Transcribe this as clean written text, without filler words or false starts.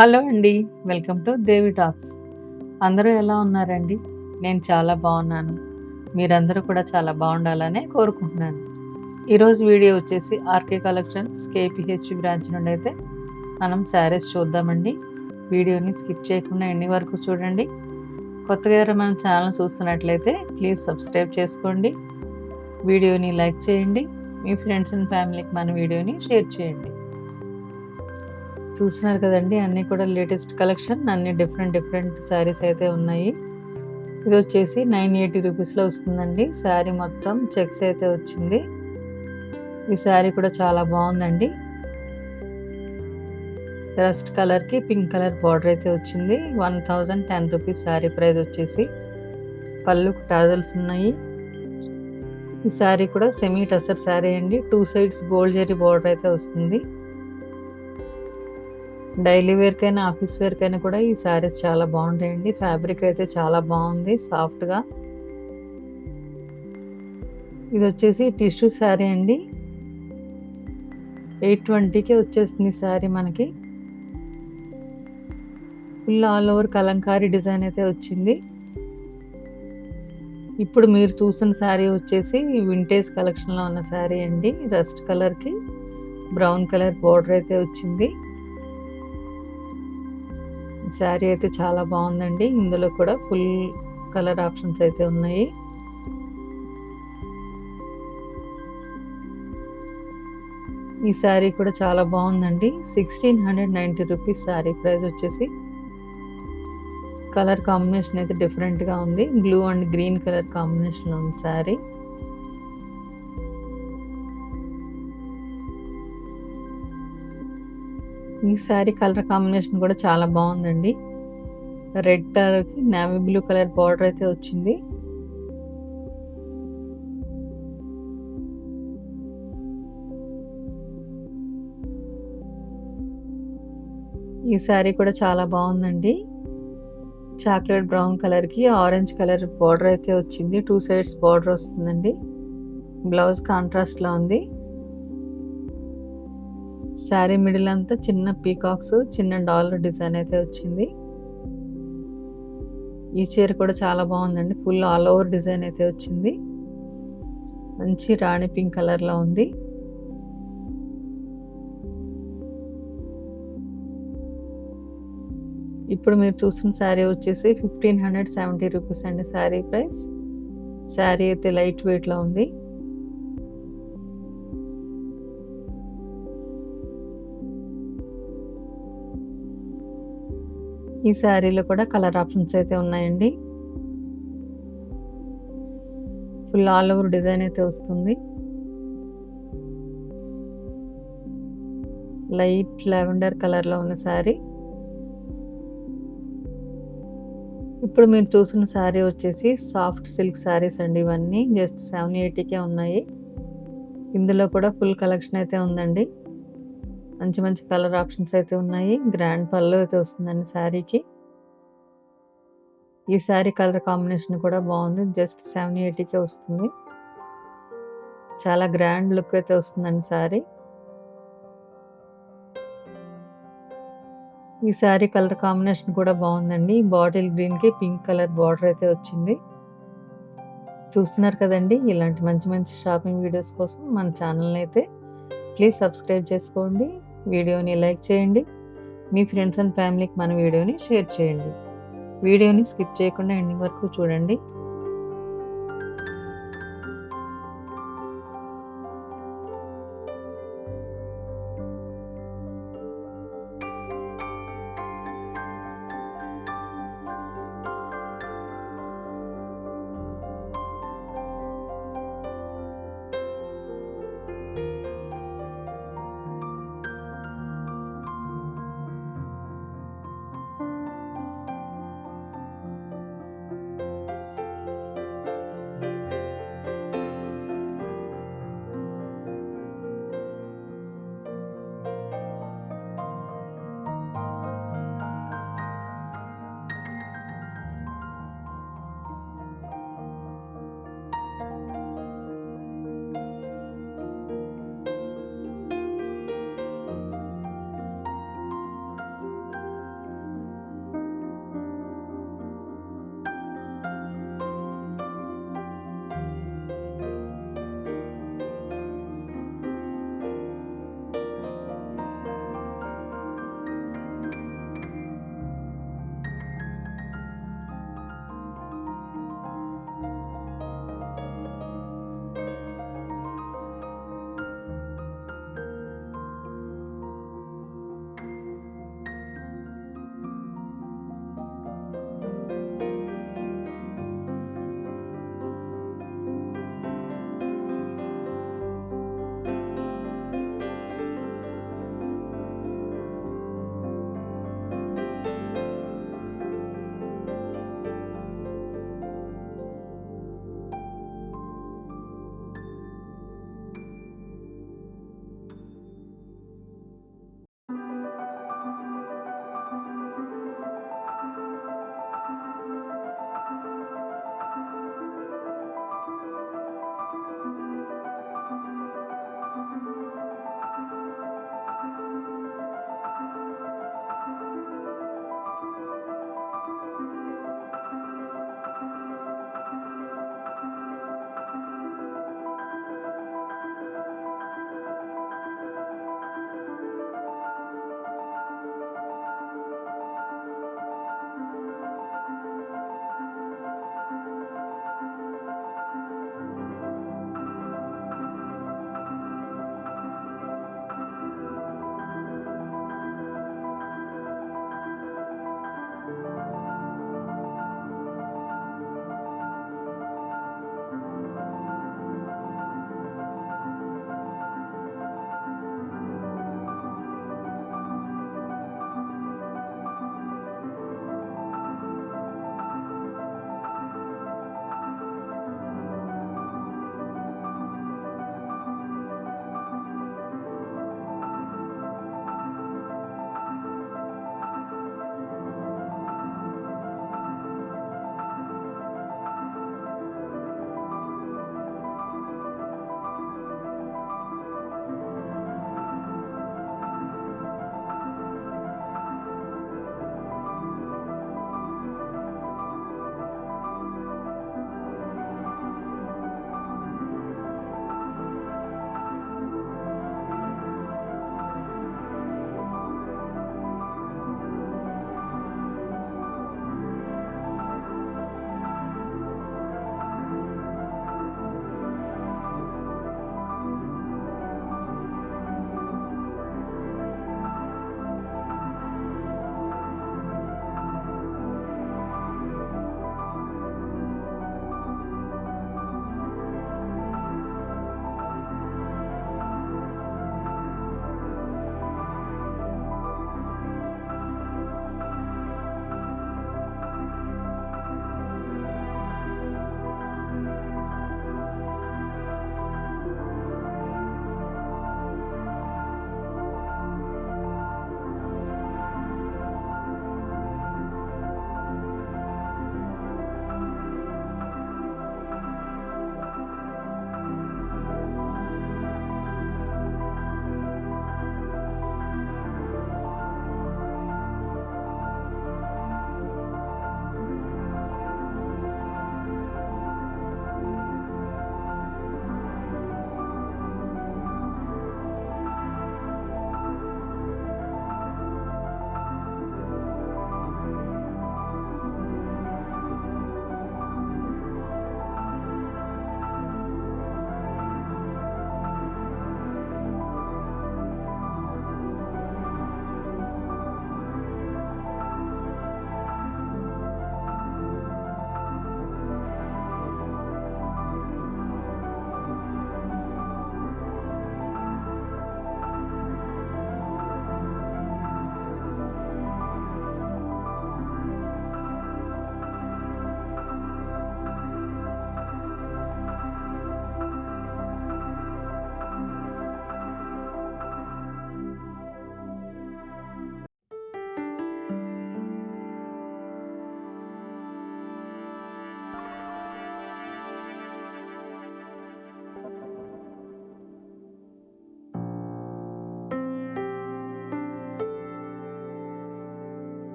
Hello అండి. Welcome to Devi talks. అందరూ ఎలా ఉన్నారండి? నేను చాలా బాగున్నాను. మీరందరూ కూడా చాలా బాగుండాలనే కోరుకుంటున్నాను. ఈరోజు వీడియో వచ్చేసి ఆర్కే కలెక్షన్స్ కేపీహెచ్ బ్రాంచ్ నుండి అయితే మనం శారీస్ చూద్దామండి. వీడియోని స్కిప్ చేయకుండా ఎండింగ్ వరకు చూడండి. కొత్తగా ఎవరైనా మన ఛానల్ చూస్తున్నట్లయితే ప్లీజ్ సబ్స్క్రైబ్ చేసుకోండి. వీడియోని లైక్ చేయండి. మీ ఫ్రెండ్స్ అండ్ ఫ్యామిలీకి మన వీడియోని షేర్ చేయండి. చూస్తున్నారు కదండి, అన్నీ కూడా లేటెస్ట్ కలెక్షన్, అన్ని డిఫరెంట్ శారీస్ అయితే ఉన్నాయి. ఇది వచ్చేసి 980 రూపీస్లో వస్తుందండి. శారీ మొత్తం చెక్స్ అయితే వచ్చింది. ఈ శారీ కూడా చాలా బాగుందండి. రస్ట్ కలర్కి పింక్ కలర్ బార్డర్ అయితే వచ్చింది. 1010 రూపీస్ శారీ ప్రైస్ వచ్చేసి. పళ్ళుకు టాజల్స్ ఉన్నాయి. ఈ శారీ కూడా సెమీ టసర్ శారీ అండి. 2 సైడ్స్ గోల్డ్ జరీ బార్డర్ అయితే వస్తుంది. డైలీ వేర్కైనా ఆఫీస్ వేర్కైనా కూడా ఈ శారీస్ చాలా బాగుంటాయండి. ఫ్యాబ్రిక్ అయితే చాలా బాగుంది, సాఫ్ట్గా. ఇది వచ్చేసి టిష్యూ శారీ అండి. 820కే వచ్చేస్తుంది శారీ మనకి. Full all over Kalamkari design అయితే వచ్చింది. ఇప్పుడు మీరు చూసిన శారీ వచ్చేసి వింటేజ్ కలెక్షన్లో ఉన్న శారీ అండి. రస్ట్ కలర్కి బ్రౌన్ కలర్ బార్డర్ అయితే వచ్చింది. శారీ అయితే చాలా బాగుందండి. ఇందులో కూడా ఫుల్ కలర్ ఆప్షన్స్ అయితే ఉన్నాయి. ఈ శారీ కూడా చాలా బాగుందండి. 1690 రూపీస్ శారీ ప్రైస్ వచ్చేసి. కలర్ కాంబినేషన్ అయితే డిఫరెంట్గా ఉంది. Blue and green colour combination ఉంది శారీ. ఈ శారీ కలర్ కాంబినేషన్ కూడా చాలా బాగుందండి. రెడ్ కలర్కి నేవీ బ్లూ కలర్ బార్డర్ అయితే వచ్చింది. ఈ శారీ కూడా చాలా బాగుందండి. చాక్లెట్ బ్రౌన్ కలర్కి ఆరెంజ్ కలర్ బార్డర్ అయితే వచ్చింది. 2 సైడ్స్ బార్డర్ వస్తుందండి. బ్లౌజ్ కాంట్రాస్ట్లో ఉంది. శారీ మిడిల్ అంతా చిన్న పీకాక్స్, చిన్న డాలర్ డిజైన్ అయితే వచ్చింది. ఈ చీర కూడా చాలా బాగుందండి. ఫుల్ ఆల్ ఓవర్ డిజైన్ అయితే వచ్చింది. మంచి రాణి పింక్ కలర్లో ఉంది. ఇప్పుడు మీరు చూస్తున్న శారీ వచ్చేసి 1570 రూపీస్ అండి శారీ ప్రైస్. శారీ అయితే లైట్ వెయిట్లో ఉంది. ఈ శారీలో కూడా కలర్ ఆప్షన్స్ అయితే ఉన్నాయండి. ఫుల్ ఆల్ ఓవర్ డిజైన్ అయితే వస్తుంది. లైట్ లావెండర్ కలర్లో ఉన్న శారీ. ఇప్పుడు మీరు చూసిన శారీ వచ్చేసి సాఫ్ట్ సిల్క్ శారీస్ అండి. ఇవన్నీ జస్ట్ 780కే ఉన్నాయి. ఇందులో కూడా ఫుల్ కలెక్షన్ అయితే ఉందండి. మంచి మంచి కలర్ ఆప్షన్స్ అయితే ఉన్నాయి. గ్రాండ్ పళ్ళు అయితే వస్తుందండి శారీకి. ఈ శారీ కలర్ కాంబినేషన్ కూడా బాగుంది. జస్ట్ 780కే వస్తుంది. చాలా గ్రాండ్ లుక్ అయితే వస్తుందండి శారీ. ఈ శారీ కలర్ కాంబినేషన్ కూడా బాగుందండి. బాటిల్ గ్రీన్కి పింక్ కలర్ బార్డర్ అయితే వచ్చింది. చూస్తున్నారు కదండి, ఇలాంటి మంచి మంచి షాపింగ్ వీడియోస్ కోసం మన ఛానల్ని అయితే ప్లీజ్ సబ్స్క్రైబ్ చేసుకోండి. వీడియోని లైక్ చేయండి. మీ ఫ్రెండ్స్ అండ్ ఫ్యామిలీకి మన వీడియోని షేర్ చేయండి. వీడియోని స్కిప్ చేయకుండా ఎండింగ్ వరకు చూడండి.